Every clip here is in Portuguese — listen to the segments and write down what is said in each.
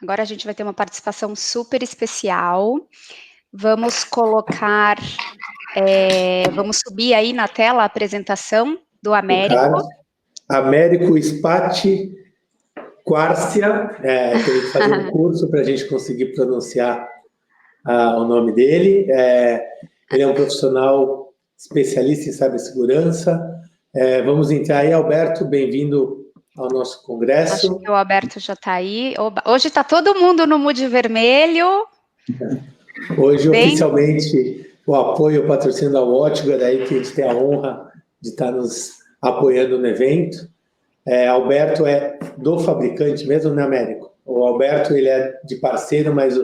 Agora a gente vai ter uma participação super especial. Vamos colocar, vamos subir aí na tela a apresentação do Américo. Américo Spati Quarcia, teve que fazer um curso para a gente conseguir pronunciar o nome dele. Ele é um profissional especialista em cibersegurança. Vamos entrar aí, Alberto, bem-vindo ao nosso congresso. Acho que o Alberto já está aí. Hoje está todo mundo no mood vermelho. Hoje, oficialmente, o apoio, o patrocínio da WatchGuard, aí que a gente tem a honra de estar nos apoiando no evento. Alberto é do fabricante mesmo, né, Américo? O Alberto, ele é de parceiro, mas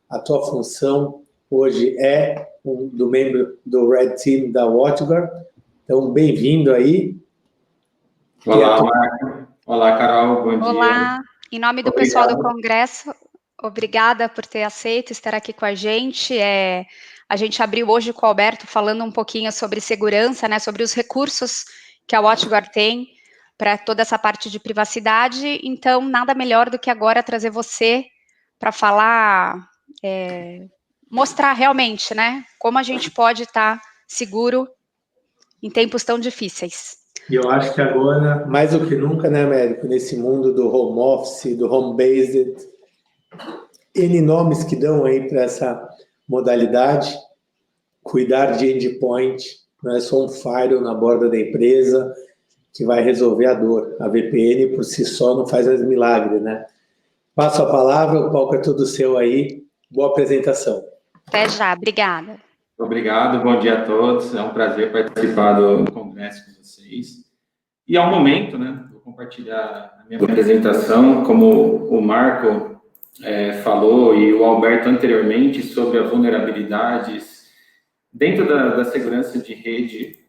a tua função hoje é do membro do Red Team da WatchGuard. Então, bem-vindo aí. Olá, Marco. Olá, Carol. Bom dia. Olá. Em nome do pessoal do Congresso, obrigada por ter aceito estar aqui com a gente. A gente abriu hoje com o Alberto falando um pouquinho sobre segurança, né, sobre os recursos que a WatchGuard tem para toda essa parte de privacidade. Então, nada melhor do que agora trazer você para falar, mostrar realmente, né, como a gente pode estar seguro em tempos tão difíceis. E eu acho que agora, mais do que nunca, né, Américo, nesse mundo do home office, do home-based, N nomes que dão aí para essa modalidade, cuidar de endpoint, não é só um firewall na borda da empresa que vai resolver a dor. A VPN por si só não faz mais milagre, né? Passo a palavra, o palco é todo seu aí. Boa apresentação. Até já, obrigada. Obrigado, bom dia a todos. É um prazer participar do congresso com vocês. E ao momento, né, vou compartilhar a minha apresentação, como o Marco falou e o Alberto anteriormente, sobre as vulnerabilidades dentro da segurança de rede.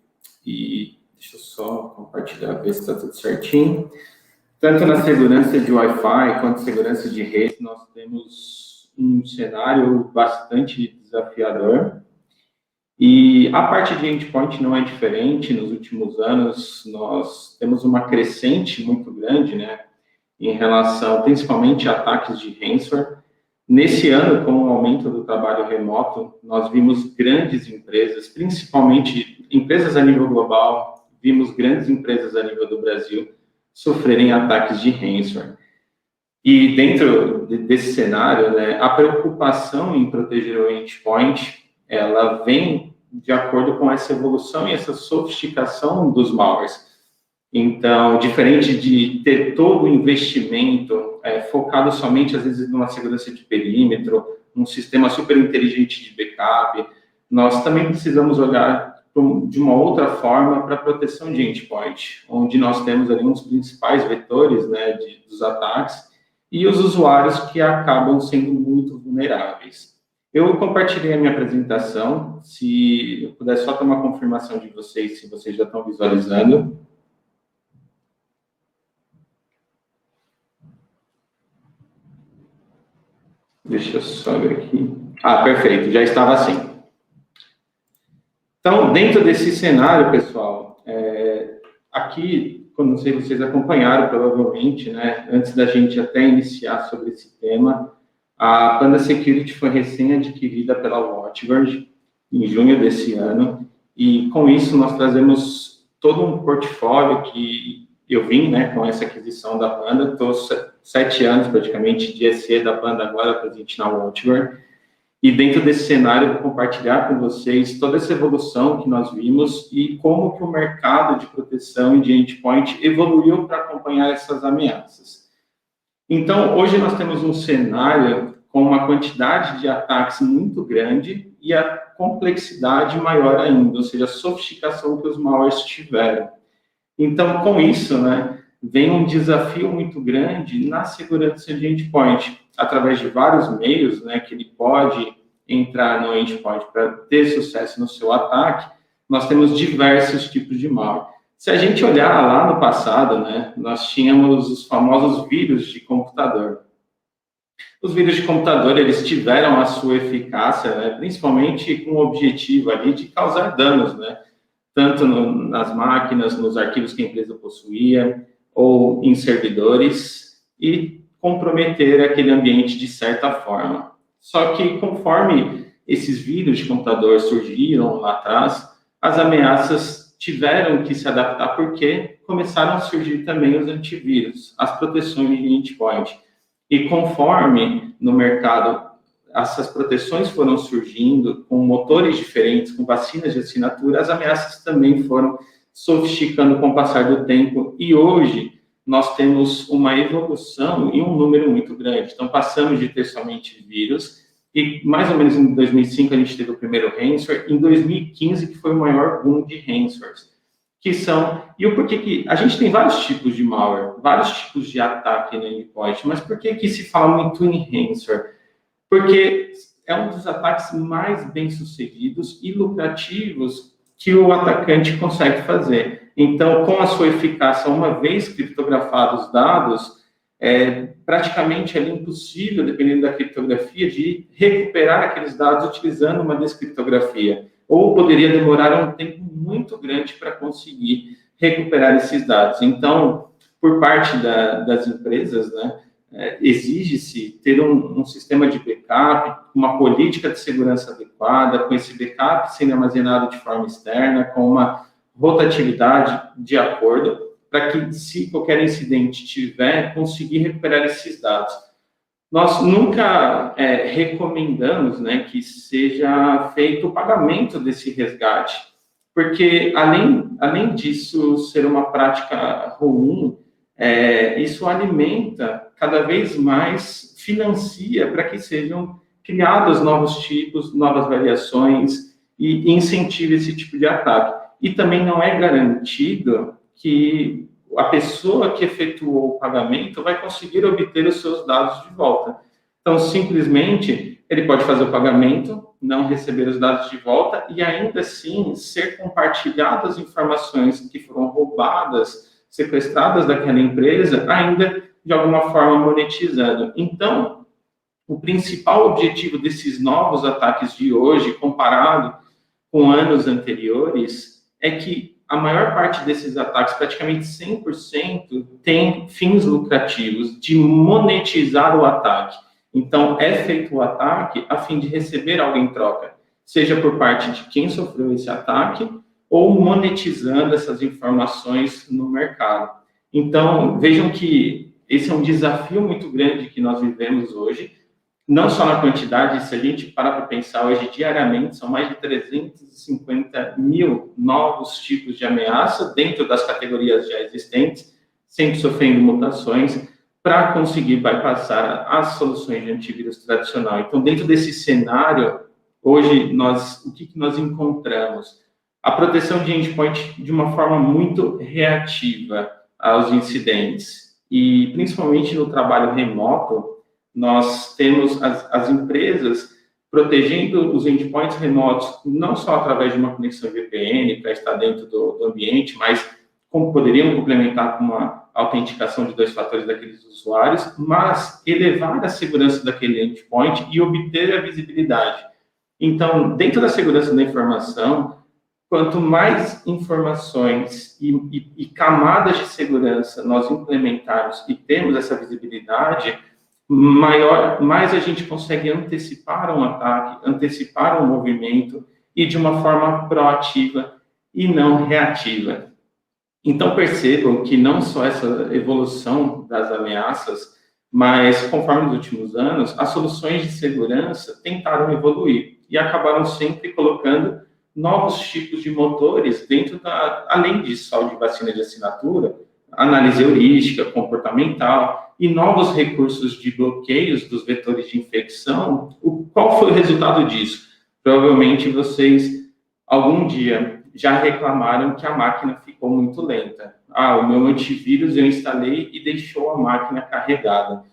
E deixa eu só compartilhar, ver se está tudo certinho. Tanto na segurança de Wi-Fi quanto segurança de rede, nós temos um cenário bastante desafiador. E a parte de endpoint não é diferente. Nos últimos anos, nós temos uma crescente muito grande, né, em relação, principalmente, a ataques de ransomware. Nesse ano, com o aumento do trabalho remoto, nós vimos grandes empresas, principalmente empresas a nível global, vimos grandes empresas a nível do Brasil sofrerem ataques de ransomware. E dentro desse cenário, né, a preocupação em proteger o endpoint, ela vem de acordo com essa evolução e essa sofisticação dos malwares. Então, diferente de ter todo o investimento focado somente, às vezes, numa segurança de perímetro, num sistema super inteligente de backup, nós também precisamos olhar de uma outra forma para a proteção de endpoint, onde nós temos ali uns principais vetores, né, dos ataques e os usuários que acabam sendo muito vulneráveis. Eu compartilhei a minha apresentação. Se eu puder só ter uma confirmação de vocês, se vocês já estão visualizando. Deixa eu só ver aqui. Perfeito, já estava assim. Então, dentro desse cenário, pessoal, aqui, não sei se vocês acompanharam, provavelmente, né, antes da gente até iniciar sobre esse tema, a Panda Security foi recém-adquirida pela WatchGuard em junho desse ano, e com isso nós trazemos todo um portfólio que eu vim, né, com essa aquisição da Panda. Estou 7 anos praticamente de SE da Panda agora presente na WatchGuard, e dentro desse cenário eu vou compartilhar com vocês toda essa evolução que nós vimos e como que o mercado de proteção e de endpoint evoluiu para acompanhar essas ameaças. Então, hoje nós temos um cenário com uma quantidade de ataques muito grande e a complexidade maior ainda, ou seja, a sofisticação que os malwares tiveram. Então, com isso, né, vem um desafio muito grande na segurança de endpoint, através de vários meios, né, que ele pode entrar no endpoint para ter sucesso no seu ataque. Nós temos diversos tipos de malware. Se a gente olhar lá no passado, né, nós tínhamos os famosos vírus de computador. Os vírus de computador, eles tiveram a sua eficácia, né, principalmente com o objetivo ali de causar danos, né, tanto nas máquinas, nos arquivos que a empresa possuía, ou em servidores, e comprometer aquele ambiente de certa forma. Só que conforme esses vírus de computador surgiram lá atrás, as ameaças tiveram que se adaptar porque começaram a surgir também os antivírus, as proteções de endpoint. E conforme no mercado essas proteções foram surgindo com motores diferentes, com vacinas de assinatura, as ameaças também foram sofisticando com o passar do tempo. E hoje nós temos uma evolução e um número muito grande. Então, passamos de ter somente vírus, e mais ou menos em 2005 a gente teve o primeiro ransomware, em 2015 que foi o maior boom de ransomwares, que são... E o porquê que... A gente tem vários tipos de malware, vários tipos de ataque no endpoint, mas por que se fala muito em ransomware? Porque é um dos ataques mais bem-sucedidos e lucrativos que o atacante consegue fazer. Então, com a sua eficácia, uma vez criptografados os dados, praticamente é impossível, dependendo da criptografia, de recuperar aqueles dados utilizando uma descriptografia. Ou poderia demorar um tempo muito grande para conseguir recuperar esses dados. Então, por parte das empresas, né, exige-se ter um sistema de backup, uma política de segurança adequada, com esse backup sendo armazenado de forma externa, com uma rotatividade de acordo, para que, se qualquer incidente tiver, conseguir recuperar esses dados. Nós nunca recomendamos, né, que seja feito o pagamento desse resgate, porque, além disso ser uma prática ruim, isso alimenta cada vez mais, financia para que sejam criados novos tipos, novas variações e incentive esse tipo de ataque. E também não é garantido que a pessoa que efetuou o pagamento vai conseguir obter os seus dados de volta. Então, simplesmente, ele pode fazer o pagamento, não receber os dados de volta e ainda assim ser compartilhadas as informações que foram roubadas, sequestradas daquela empresa, ainda de alguma forma monetizando. Então, o principal objetivo desses novos ataques de hoje, comparado com anos anteriores, é que a maior parte desses ataques, praticamente 100%, tem fins lucrativos de monetizar o ataque. Então, é feito o ataque a fim de receber algo em troca, seja por parte de quem sofreu esse ataque, ou monetizando essas informações no mercado. Então, vejam que esse é um desafio muito grande que nós vivemos hoje, não só na quantidade, se a gente parar para pensar hoje, diariamente, são mais de 350 mil novos tipos de ameaça dentro das categorias já existentes, sempre sofrendo mutações, para conseguir bypassar as soluções de antivírus tradicional. Então, dentro desse cenário, hoje, o que nós encontramos? A proteção de endpoint de uma forma muito reativa aos incidentes. E, principalmente no trabalho remoto, nós temos as empresas protegendo os endpoints remotos, não só através de uma conexão VPN para estar dentro do ambiente, mas como poderiam complementar com uma autenticação de 2 fatores daqueles usuários, mas elevar a segurança daquele endpoint e obter a visibilidade. Então, dentro da segurança da informação, quanto mais informações e camadas de segurança nós implementarmos e temos essa visibilidade, mais a gente consegue antecipar um ataque, antecipar um movimento e de uma forma proativa e não reativa. Então, percebam que não só essa evolução das ameaças, mas, conforme nos últimos anos, as soluções de segurança tentaram evoluir e acabaram sempre colocando novos tipos de motores dentro além disso, só de vacina de assinatura, análise heurística, comportamental e novos recursos de bloqueios dos vetores de infecção. Qual foi o resultado disso? Provavelmente vocês, algum dia, já reclamaram que a máquina ficou muito lenta. O meu antivírus eu instalei e deixou a máquina carregada.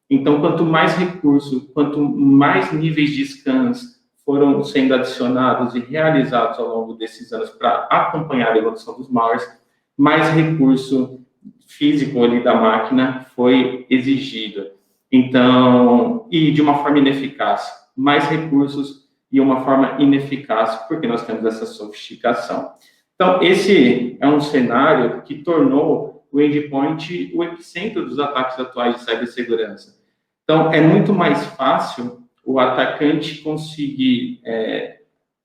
Então, quanto mais recurso, quanto mais níveis de scans foram sendo adicionados e realizados ao longo desses anos para acompanhar a evolução dos malwares, mais recurso físico ali da máquina foi exigido. Então, e de uma forma ineficaz, mais recursos e uma forma ineficaz, porque nós temos essa sofisticação. Então, esse é um cenário que tornou o endpoint o epicentro dos ataques atuais de cibersegurança. Então, é muito mais fácil o atacante conseguir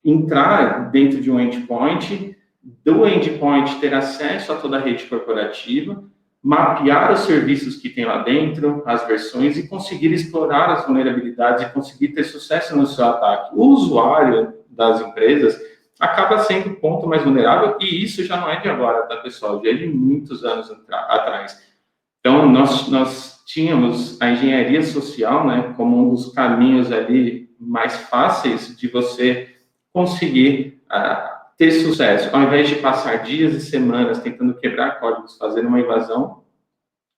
entrar dentro de um endpoint, do endpoint ter acesso a toda a rede corporativa, mapear os serviços que tem lá dentro, as versões, e conseguir explorar as vulnerabilidades e conseguir ter sucesso no seu ataque. O usuário das empresas acaba sendo o ponto mais vulnerável, e isso já não é de agora, tá, pessoal? Já é de muitos anos atrás. Então, nós tínhamos a engenharia social, né, como um dos caminhos ali mais fáceis de você conseguir ter sucesso. Ao invés de passar dias e semanas tentando quebrar códigos, fazer uma invasão,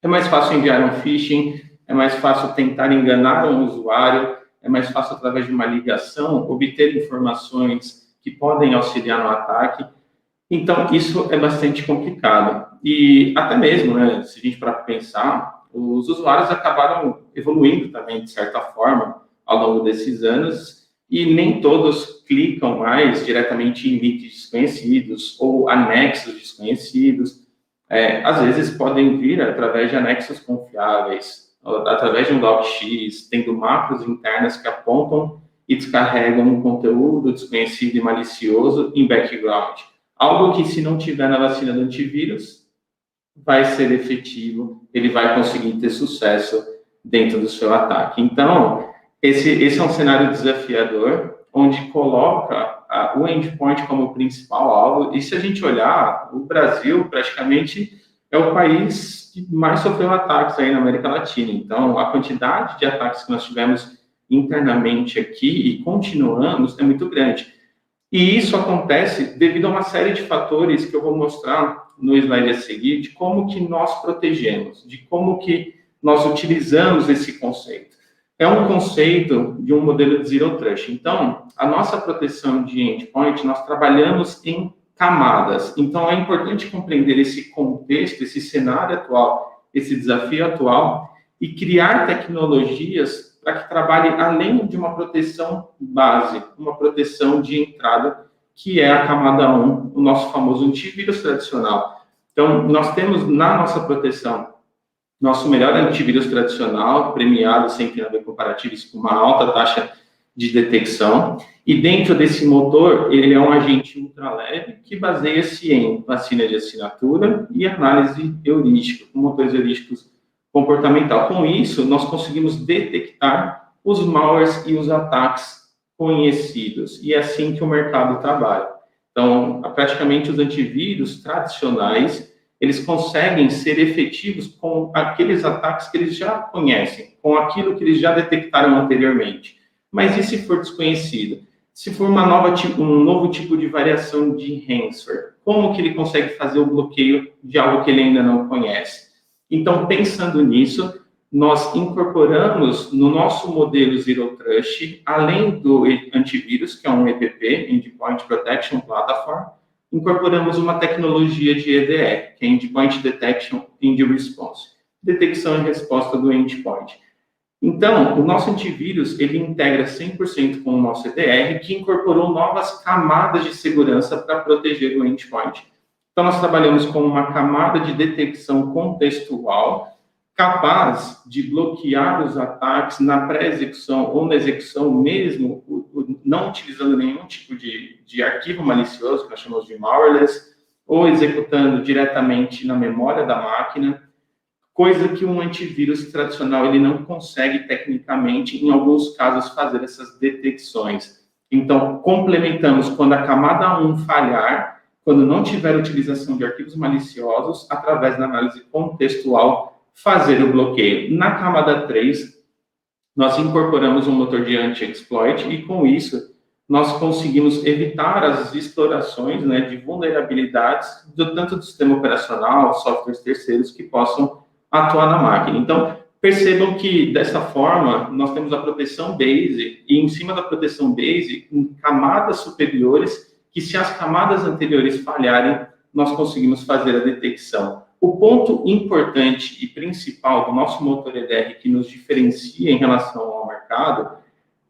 é mais fácil enviar um phishing, é mais fácil tentar enganar um usuário, é mais fácil, através de uma ligação, obter informações que podem auxiliar no ataque. Então, isso é bastante complicado. E até mesmo, né, se a gente para pensar, os usuários acabaram evoluindo também, de certa forma, ao longo desses anos, e nem todos clicam mais diretamente em links desconhecidos ou anexos desconhecidos. Às vezes podem vir através de anexos confiáveis, através de um docx, tendo macros internas que apontam e descarregam um conteúdo desconhecido e malicioso em background. Algo que, se não tiver na vacina do antivírus, vai ser efetivo, ele vai conseguir ter sucesso dentro do seu ataque. Então, esse é um cenário desafiador, onde coloca o endpoint como principal alvo. E se a gente olhar, o Brasil praticamente é o país que mais sofreu ataques aí na América Latina. Então, a quantidade de ataques que nós tivemos internamente aqui e continuamos é muito grande. E isso acontece devido a uma série de fatores que eu vou mostrar no slide a seguir, de como que nós protegemos, de como que nós utilizamos esse conceito. É um conceito de um modelo de Zero Trust. Então, a nossa proteção de endpoint, nós trabalhamos em camadas. Então, é importante compreender esse contexto, esse cenário atual, esse desafio atual, e criar tecnologias para que trabalhe além de uma proteção base, uma proteção de entrada, que é a camada 1, o nosso famoso antivírus tradicional. Então, nós temos na nossa proteção nosso melhor antivírus tradicional, premiado sem finalidade comparativa, com uma alta taxa de detecção, e dentro desse motor, ele é um agente ultraleve que baseia-se em vacina de assinatura e análise heurística, com motores heurísticos comportamental. Com isso, nós conseguimos detectar os malwares e os ataques conhecidos, e é assim que o mercado trabalha. Então, praticamente os antivírus tradicionais, eles conseguem ser efetivos com aqueles ataques que eles já conhecem, com aquilo que eles já detectaram anteriormente. Mas e se for desconhecido? Se for um novo tipo de variação de ransomware, como que ele consegue fazer o bloqueio de algo que ele ainda não conhece? Então, pensando nisso, nós incorporamos no nosso modelo Zero Trust, além do antivírus, que é um EPP, Endpoint Protection Platform, incorporamos uma tecnologia de EDR, que é Endpoint Detection and Response, detecção e resposta do endpoint. Então, o nosso antivírus, ele integra 100% com o nosso EDR, que incorporou novas camadas de segurança para proteger o endpoint. Então, nós trabalhamos com uma camada de detecção contextual, capaz de bloquear os ataques na pré-execução ou na execução mesmo, não utilizando nenhum tipo de arquivo malicioso, que nós chamamos de malwareless, ou executando diretamente na memória da máquina, coisa que um antivírus tradicional ele não consegue tecnicamente, em alguns casos, fazer essas detecções. Então, complementamos quando a camada 1 falhar, quando não tiver utilização de arquivos maliciosos, através da análise contextual, fazer o bloqueio. Na camada 3, nós incorporamos um motor de anti-exploit e, com isso, nós conseguimos evitar as explorações, né, de vulnerabilidades, tanto do sistema operacional, softwares terceiros que possam atuar na máquina. Então, percebam que, dessa forma, nós temos a proteção base e, em cima da proteção base, em camadas superiores, que se as camadas anteriores falharem, nós conseguimos fazer a detecção. O ponto importante e principal do nosso motor EDR que nos diferencia em relação ao mercado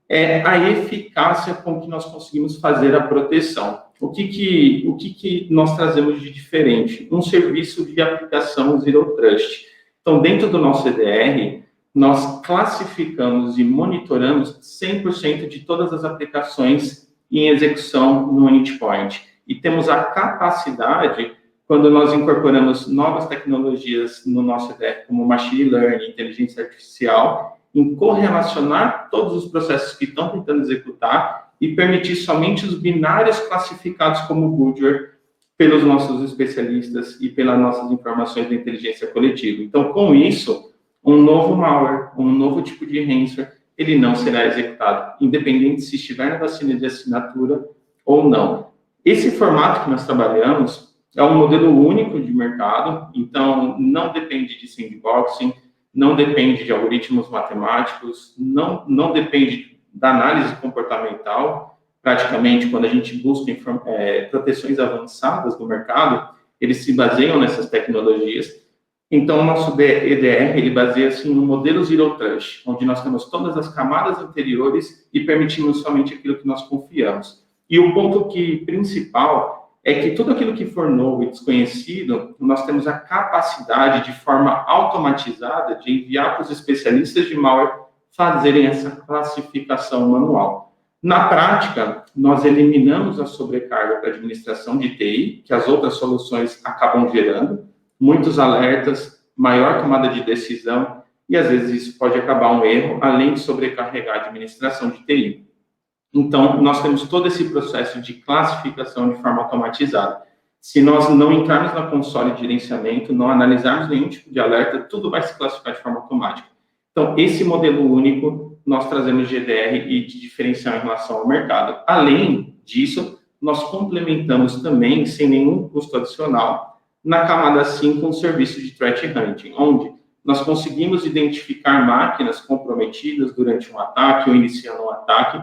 é a eficácia com que nós conseguimos fazer a proteção. O que nós trazemos de diferente? Um serviço de aplicação Zero Trust. Então, dentro do nosso EDR, nós classificamos e monitoramos 100% de todas as aplicações em execução no endpoint. E temos a capacidade, quando nós incorporamos novas tecnologias no nosso EDR, como Machine Learning, inteligência artificial, em correlacionar todos os processos que estão tentando executar e permitir somente os binários classificados como Goodware pelos nossos especialistas e pelas nossas informações da inteligência coletiva. Então, com isso, um novo malware, um novo tipo de ransomware, ele não será executado, independente se estiver na vacina de assinatura ou não. Esse formato que nós trabalhamos é um modelo único de mercado, então não depende de sandboxing, não depende de algoritmos matemáticos, não depende da análise comportamental. Praticamente, quando a gente busca proteções avançadas do mercado, eles se baseiam nessas tecnologias. Então, o nosso EDR, ele baseia-se no modelo Zero Trust, onde nós temos todas as camadas anteriores e permitimos somente aquilo que nós confiamos. E o ponto principal é que tudo aquilo que for novo e desconhecido, nós temos a capacidade, de forma automatizada, de enviar para os especialistas de malware fazerem essa classificação manual. Na prática, nós eliminamos a sobrecarga para a administração de TI, que as outras soluções acabam gerando, muitos alertas, maior tomada de decisão, e às vezes isso pode acabar um erro, além de sobrecarregar a administração de TI. Então, nós temos todo esse processo de classificação de forma automatizada. Se nós não entrarmos na console de gerenciamento, não analisarmos nenhum tipo de alerta, tudo vai se classificar de forma automática. Então, esse modelo único, nós trazemos de EDR e de diferencial em relação ao mercado. Além disso, nós complementamos também, sem nenhum custo adicional, na camada 5, um serviço de threat hunting, onde nós conseguimos identificar máquinas comprometidas durante um ataque ou iniciando um ataque.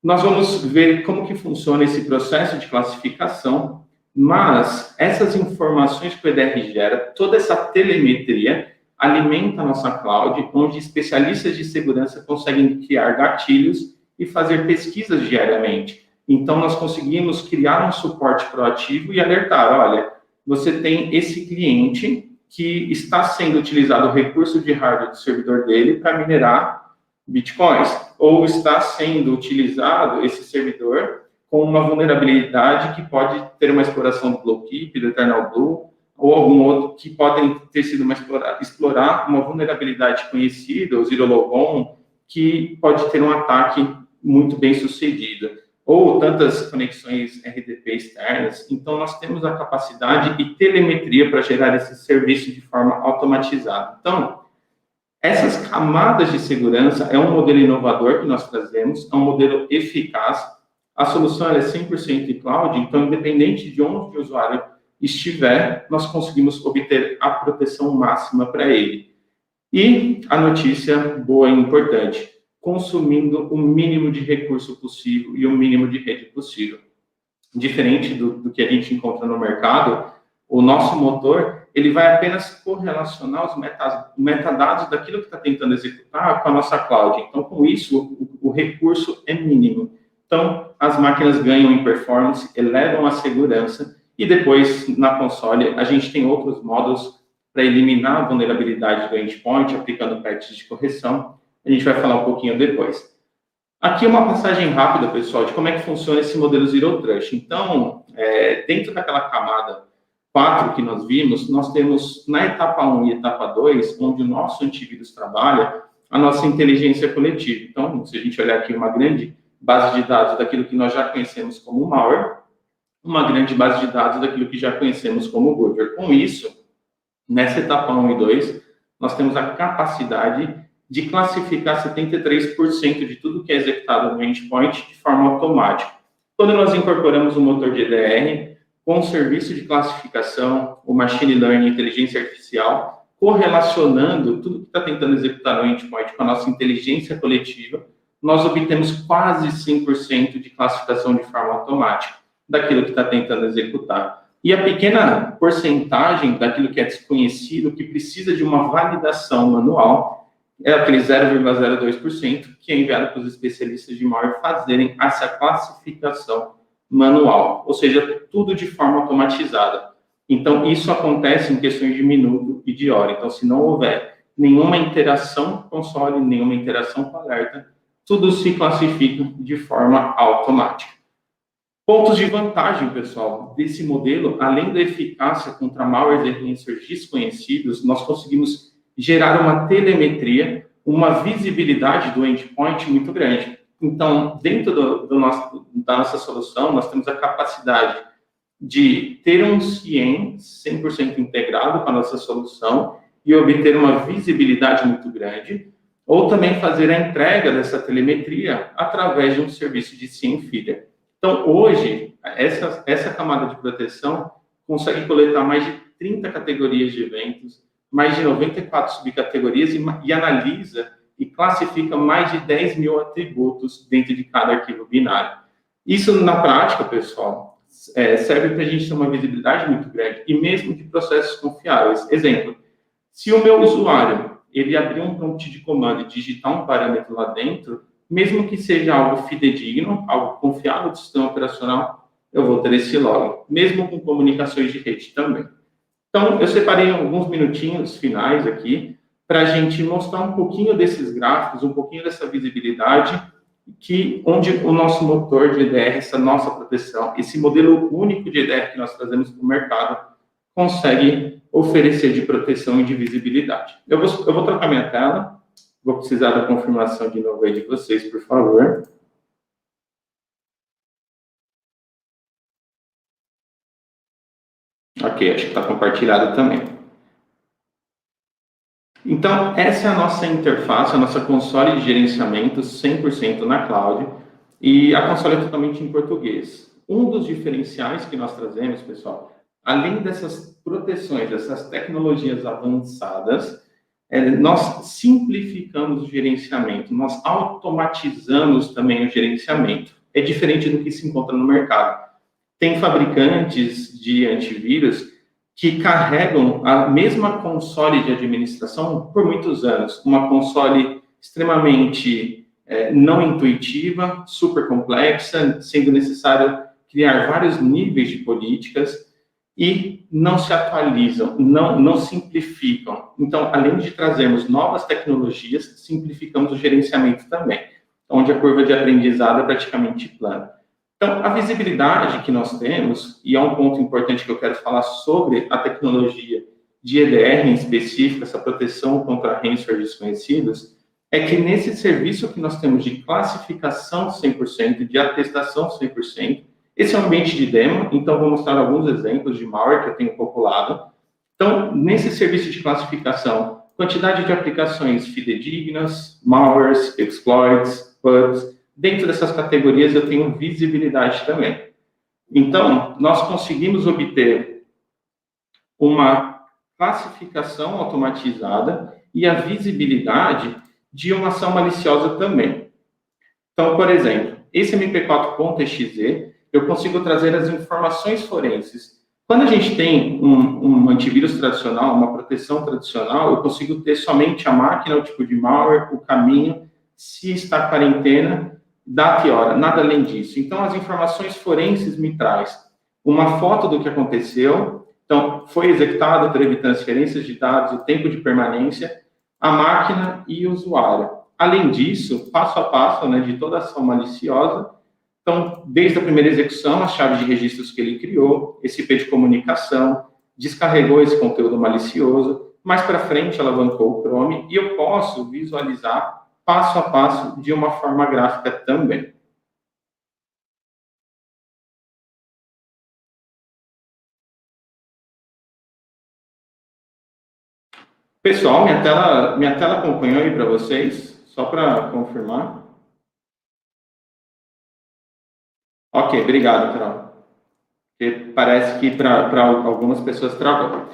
Nós vamos ver como que funciona esse processo de classificação, mas essas informações que o EDR gera, toda essa telemetria, alimenta a nossa cloud, onde especialistas de segurança conseguem criar gatilhos e fazer pesquisas diariamente. Então, nós conseguimos criar um suporte proativo e alertar, olha, você tem esse cliente que está sendo utilizado o recurso de hardware do servidor dele para minerar bitcoins, ou está sendo utilizado esse servidor com uma vulnerabilidade que pode ter uma exploração do Bluekeep, do Eternal Blue, ou algum outro que podem ter sido explorar uma vulnerabilidade conhecida, o Zero Logon, que pode ter um ataque muito bem sucedido, ou tantas conexões RDP externas. Então, nós temos a capacidade e telemetria para gerar esse serviço de forma automatizada. Então, essas camadas de segurança é um modelo inovador que nós trazemos, é um modelo eficaz. A solução é 100% em cloud, então, independente de onde o usuário estiver, nós conseguimos obter a proteção máxima para ele. E a notícia boa e importante, consumindo o mínimo de recurso possível e o mínimo de rede possível. Diferente do que a gente encontra no mercado, o nosso motor, ele vai apenas correlacionar os metadados daquilo que está tentando executar com a nossa cloud. Então, com isso, o recurso é mínimo. Então, as máquinas ganham em performance, elevam a segurança, e depois, na console, a gente tem outros modos para eliminar a vulnerabilidade do endpoint, aplicando patches de correção. A gente vai falar um pouquinho depois. Aqui uma passagem rápida, pessoal, de como é que funciona esse modelo Zero Trust. Então, dentro daquela camada 4 que nós vimos, nós temos na etapa 1 e etapa 2, onde o nosso antivírus trabalha, a nossa inteligência coletiva. Então, se a gente olhar aqui uma grande base de dados daquilo que nós já conhecemos como malware, uma grande base de dados daquilo que já conhecemos como Goodware. Com isso, nessa etapa 1 e 2, nós temos a capacidade de classificar 73% de tudo que é executado no endpoint de forma automática. Quando nós incorporamos o motor de EDR com o serviço de classificação, o Machine Learning, inteligência artificial, correlacionando tudo que está tentando executar no endpoint com a nossa inteligência coletiva, nós obtemos quase 100% de classificação de forma automática daquilo que está tentando executar. E a pequena porcentagem daquilo que é desconhecido, que precisa de uma validação manual, é aquele 0,02% que é enviado para os especialistas de malware fazerem essa classificação manual, ou seja, tudo de forma automatizada. Então, isso acontece em questões de minuto e de hora. Então, se não houver nenhuma interação com o console, nenhuma interação com o alerta, tudo se classifica de forma automática. Pontos de vantagem, pessoal, desse modelo, além da eficácia contra malwares e ransomwares desconhecidos, nós conseguimos gerar uma telemetria, uma visibilidade do endpoint muito grande. Então, dentro da nossa solução, nós temos a capacidade de ter um CIEM 100% integrado com a nossa solução e obter uma visibilidade muito grande, ou também fazer a entrega dessa telemetria através de um serviço de CIEM Feeder. Então, hoje, essa camada de proteção consegue coletar mais de 30 categorias de eventos, mais de 94 subcategorias e analisa e classifica mais de 10 mil atributos dentro de cada arquivo binário. Isso, na prática, pessoal, serve para a gente ter uma visibilidade muito grande e mesmo de processos confiáveis. Exemplo, se o meu usuário ele abrir um prompt de comando e digitar um parâmetro lá dentro, mesmo que seja algo fidedigno, algo confiável do sistema operacional, eu vou ter esse log, mesmo com comunicações de rede também. Então, eu separei alguns minutinhos finais aqui para a gente mostrar um pouquinho desses gráficos, um pouquinho dessa visibilidade, onde o nosso motor de EDR, essa nossa proteção, esse modelo único de EDR que nós trazemos para o mercado, consegue oferecer de proteção e de visibilidade. Eu vou trocar minha tela, vou precisar da confirmação de novo aí de vocês, por favor. Ok, acho que está compartilhado também. Então, essa é a nossa interface, a nossa console de gerenciamento 100% na cloud, e a console é totalmente em português. Um dos diferenciais que nós trazemos, pessoal, além dessas proteções, dessas tecnologias avançadas, nós simplificamos o gerenciamento, nós automatizamos também o gerenciamento. É diferente do que se encontra no mercado. Tem fabricantes de antivírus que carregam a mesma console de administração por muitos anos. Uma console extremamente não intuitiva, super complexa, sendo necessário criar vários níveis de políticas e não se atualizam, não simplificam. Então, além de trazermos novas tecnologias, simplificamos o gerenciamento também, onde a curva de aprendizado é praticamente plana. Então, a visibilidade que nós temos, e é um ponto importante que eu quero falar sobre a tecnologia de EDR em específico, essa proteção contra ransomware desconhecidos, é que nesse serviço que nós temos de classificação 100%, de atestação 100%, esse é um ambiente de demo, então vou mostrar alguns exemplos de malware que eu tenho populado. Então, nesse serviço de classificação, quantidade de aplicações fidedignas, malwares, exploits, bugs. Dentro dessas categorias eu tenho visibilidade também. Então, nós conseguimos obter uma classificação automatizada e a visibilidade de uma ação maliciosa também. Então, por exemplo, esse MP4.exe, eu consigo trazer as informações forenses. Quando a gente tem um antivírus tradicional, uma proteção tradicional, eu consigo ter somente a máquina, o tipo de malware, o caminho, se está quarentena, data e hora, nada além disso. Então, as informações forenses me traz uma foto do que aconteceu, então, foi executado, teve transferências de dados, o tempo de permanência, a máquina e o usuário. Além disso, passo a passo, né, de toda ação maliciosa, então, desde a primeira execução, as chaves de registros que ele criou, esse IP de comunicação, descarregou esse conteúdo malicioso, mais para frente alavancou o Chrome e eu posso visualizar passo a passo de uma forma gráfica também. Pessoal, minha tela acompanhou aí para vocês? Só para confirmar. Ok, obrigado, Carol. Porque parece que para algumas pessoas travou.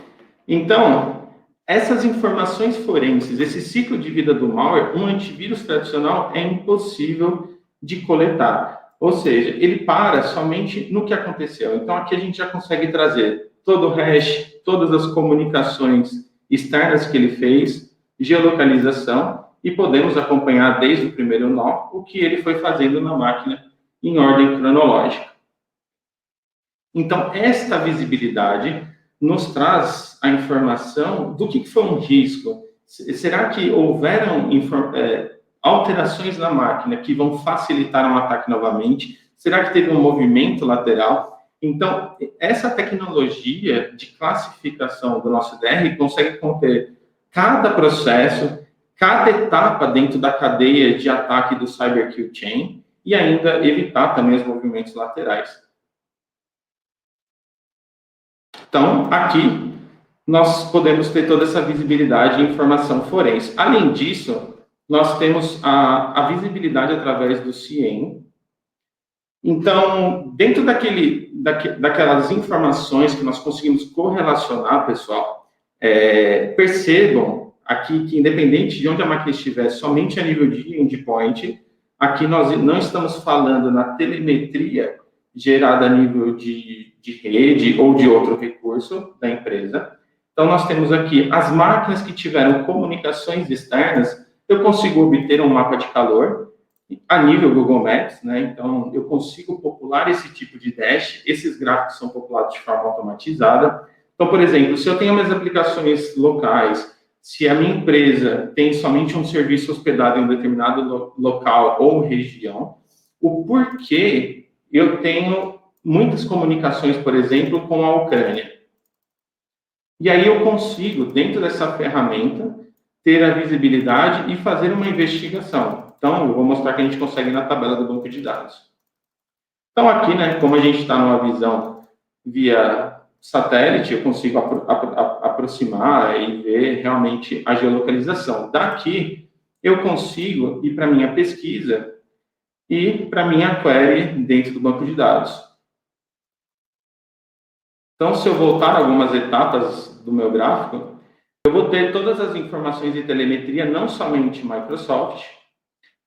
Então, essas informações forenses, esse ciclo de vida do malware, um antivírus tradicional é impossível de coletar. Ou seja, ele para somente no que aconteceu. Então, aqui a gente já consegue trazer todo o hash, todas as comunicações externas que ele fez, geolocalização, e podemos acompanhar desde o primeiro nó o que ele foi fazendo na máquina em ordem cronológica. Então, esta visibilidade nos traz a informação do que foi um risco. Será que houveram alterações na máquina que vão facilitar um ataque novamente? Será que teve um movimento lateral? Então, essa tecnologia de classificação do nosso DR consegue conter cada processo, cada etapa dentro da cadeia de ataque do Cyber Kill Chain e ainda evitar também os movimentos laterais. Então, aqui, nós podemos ter toda essa visibilidade e informação forense. Além disso, nós temos a visibilidade através do CIEM. Então, dentro daquelas informações que nós conseguimos correlacionar, pessoal, percebam aqui que, independente de onde a máquina estiver, somente a nível de endpoint, aqui nós não estamos falando na telemetria gerada a nível de rede ou de outro recurso da empresa. Então, nós temos aqui as máquinas que tiveram comunicações externas, eu consigo obter um mapa de calor a nível Google Maps, né? Então, eu consigo popular esse tipo de dash, esses gráficos são populados de forma automatizada. Então, por exemplo, se eu tenho minhas aplicações locais, se a minha empresa tem somente um serviço hospedado em um determinado local ou região, o porquê eu tenho muitas comunicações, por exemplo, com a Ucrânia. E aí eu consigo, dentro dessa ferramenta, ter a visibilidade e fazer uma investigação. Então, eu vou mostrar que a gente consegue na tabela do banco de dados. Então, aqui, né, como a gente está numa visão via satélite, eu consigo aproximar e ver realmente a geolocalização. Daqui, eu consigo ir para a minha pesquisa e para a minha query dentro do banco de dados. Então, se eu voltar algumas etapas do meu gráfico, eu vou ter todas as informações de telemetria, não somente Microsoft,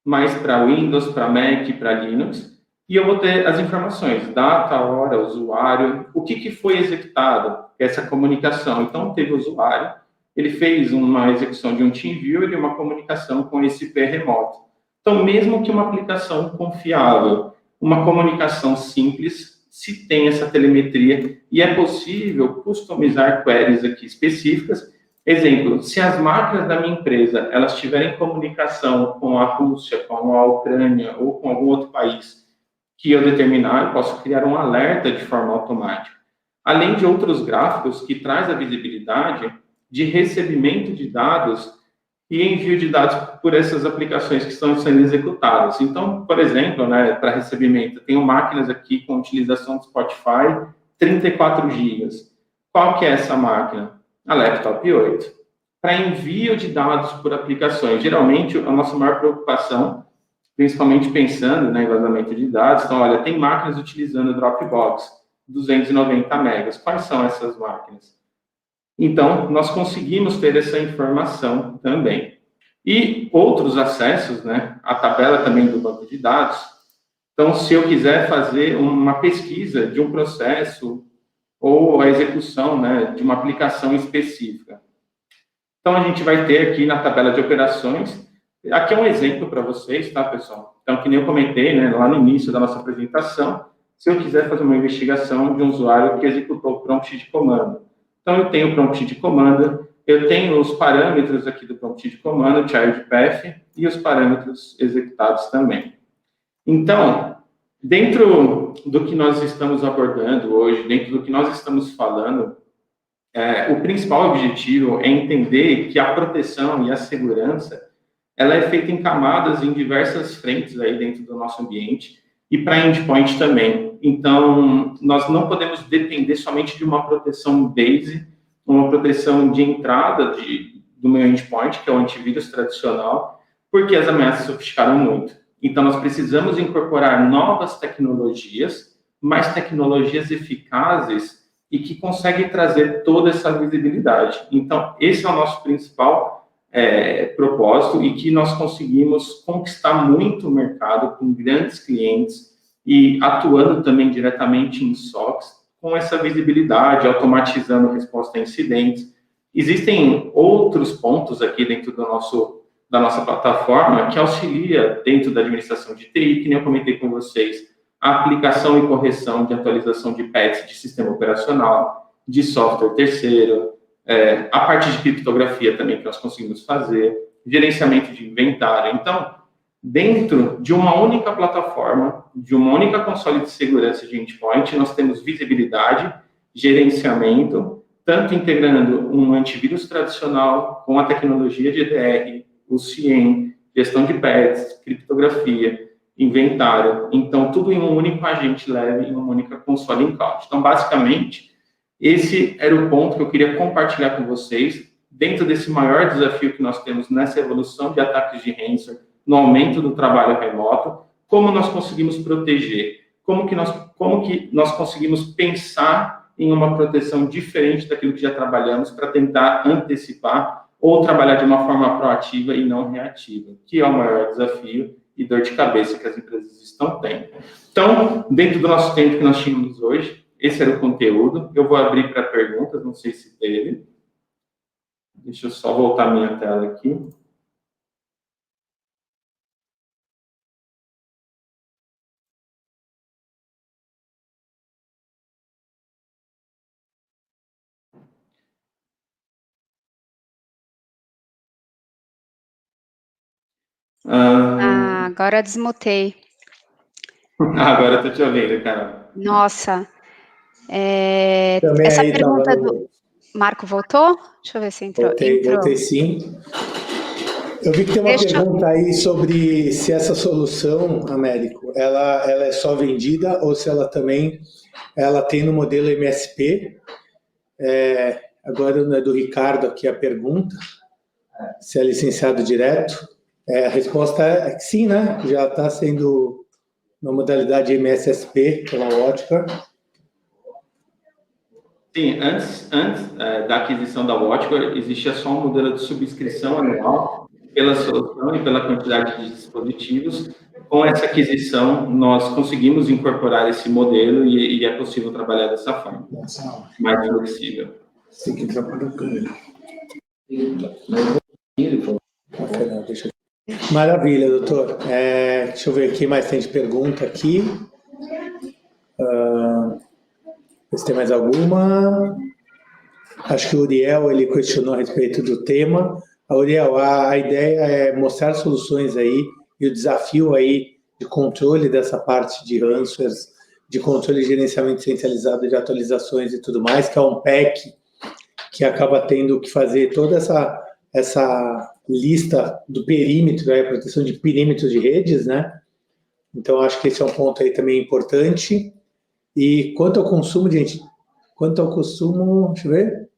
mas para Windows, para Mac, para Linux, e eu vou ter as informações, data, hora, usuário, o que foi executado, essa comunicação. Então, teve o usuário, ele fez uma execução de um TeamViewer e uma comunicação com esse IP remoto. Então, mesmo que uma aplicação confiável, uma comunicação simples, se tem essa telemetria e é possível customizar queries aqui específicas. Exemplo, se as máquinas da minha empresa elas tiverem comunicação com a Rússia, com a Ucrânia ou com algum outro país que eu determinar, eu posso criar um alerta de forma automática. Além de outros gráficos que traz a visibilidade de recebimento de dados e envio de dados por essas aplicações que estão sendo executadas. Então, por exemplo, né, para recebimento, eu tenho máquinas aqui com utilização do Spotify, 34 GB. Qual que é essa máquina? A Laptop 8. Para envio de dados por aplicações, geralmente a nossa maior preocupação, principalmente pensando em vazamento de dados, então, olha, tem máquinas utilizando o Dropbox, 290 megas. Quais são essas máquinas? Então, nós conseguimos ter essa informação também. E outros acessos, né? A tabela também do banco de dados. Então, se eu quiser fazer uma pesquisa de um processo ou a execução, né, de uma aplicação específica. Então, a gente vai ter aqui na tabela de operações, aqui é um exemplo para vocês, tá, pessoal? Então, que nem eu comentei, né, lá no início da nossa apresentação, se eu quiser fazer uma investigação de um usuário que executou o prompt de comando. Então, eu tenho o prompt de comando, eu tenho os parâmetros aqui do prompt de comando, child path, e os parâmetros executados também. Então, dentro do que nós estamos abordando hoje, dentro do que nós estamos falando, o principal objetivo é entender que a proteção e a segurança, ela é feita em camadas em diversas frentes aí dentro do nosso ambiente, e para endpoint também. Então, nós não podemos depender somente de uma proteção base, uma proteção de entrada do meu endpoint, que é o antivírus tradicional, porque as ameaças sofisticaram muito. Então, nós precisamos incorporar novas tecnologias, mais tecnologias eficazes e que conseguem trazer toda essa visibilidade. Então, esse é o nosso principal propósito e que nós conseguimos conquistar muito o mercado com grandes clientes e atuando também diretamente em SOCs com essa visibilidade, automatizando a resposta a incidentes. Existem outros pontos aqui dentro do da nossa plataforma, que auxilia dentro da administração de TI, que nem eu comentei com vocês, a aplicação e correção de atualização de patches de sistema operacional, de software terceiro, a parte de criptografia também que nós conseguimos fazer, gerenciamento de inventário. Então, dentro de uma única plataforma, de uma única console de segurança de endpoint, nós temos visibilidade, gerenciamento, tanto integrando um antivírus tradicional com a tecnologia de EDR, o CIEM, gestão de patches, criptografia, inventário. Então, tudo em um único agente leve, em uma única console em cloud. Então, basicamente, esse era o ponto que eu queria compartilhar com vocês, dentro desse maior desafio que nós temos nessa evolução de ataques de ransomware, no aumento do trabalho remoto, como nós conseguimos proteger, como que nós conseguimos pensar em uma proteção diferente daquilo que já trabalhamos para tentar antecipar ou trabalhar de uma forma proativa e não reativa, que é o maior desafio e dor de cabeça que as empresas estão tendo. Então, dentro do nosso tempo que nós tínhamos hoje, esse era o conteúdo. Eu vou abrir para perguntas, não sei se teve. Deixa eu só voltar a minha tela aqui. Agora desmutei. Agora eu estou te ouvindo, Carol. Nossa. Essa pergunta do... Marco voltou? Deixa eu ver se entrou. Voltei sim. Eu vi que tem uma pergunta aí sobre se essa solução, Américo, ela é só vendida ou se ela também tem no modelo MSP. Agora não é do Ricardo aqui a pergunta, se é licenciado direto. A resposta é que sim, né? Já está sendo na modalidade MSSP pela Watchguard. Sim, antes da aquisição da Watchguard, existia só um modelo de subscrição anual pela solução e pela quantidade de dispositivos. Com essa aquisição, nós conseguimos incorporar esse modelo e é possível trabalhar dessa forma, mais flexível. Maravilha, doutor. Deixa eu ver o que mais tem de pergunta aqui. Se tem mais alguma. Acho que o Uriel ele questionou a respeito do tema. Uriel, a ideia é mostrar soluções aí e o desafio aí de controle dessa parte de ransomwares, de controle e gerenciamento centralizado de atualizações e tudo mais, que é um PEC que acaba tendo que fazer toda essa lista do perímetro, a proteção de perímetro de redes, né? Então, acho que esse é um ponto aí também importante. E quanto ao consumo, gente, deixa eu ver.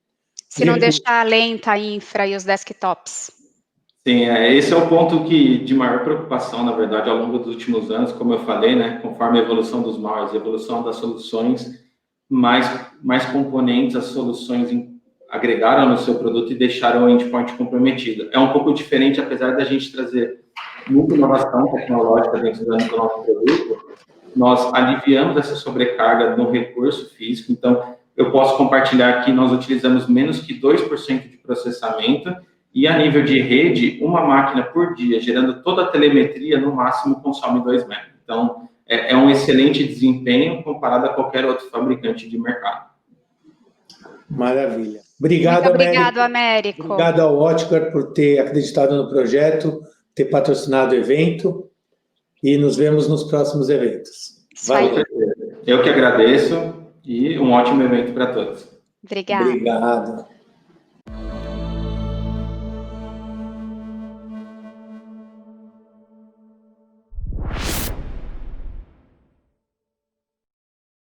Se não deixar lenta a infra e os desktops. Sim, esse é o ponto de maior preocupação, na verdade, ao longo dos últimos anos, como eu falei, né? Conforme a evolução dos malwares, a evolução das soluções, mais componentes as soluções agregaram no seu produto e deixaram o endpoint comprometido. É um pouco diferente, apesar da gente trazer muita inovação tecnológica dentro do nosso produto, nós aliviamos essa sobrecarga no recurso físico. Então, eu posso compartilhar que nós utilizamos menos que 2% de processamento e, a nível de rede, uma máquina por dia, gerando toda a telemetria, no máximo consome 2 MB. Então, é um excelente desempenho comparado a qualquer outro fabricante de mercado. Maravilha. Muito obrigado, Américo. Obrigado ao Watchguard por ter acreditado no projeto, ter patrocinado o evento e nos vemos nos próximos eventos. Valeu. Eu que agradeço e um ótimo evento para todos. Obrigado. Obrigado.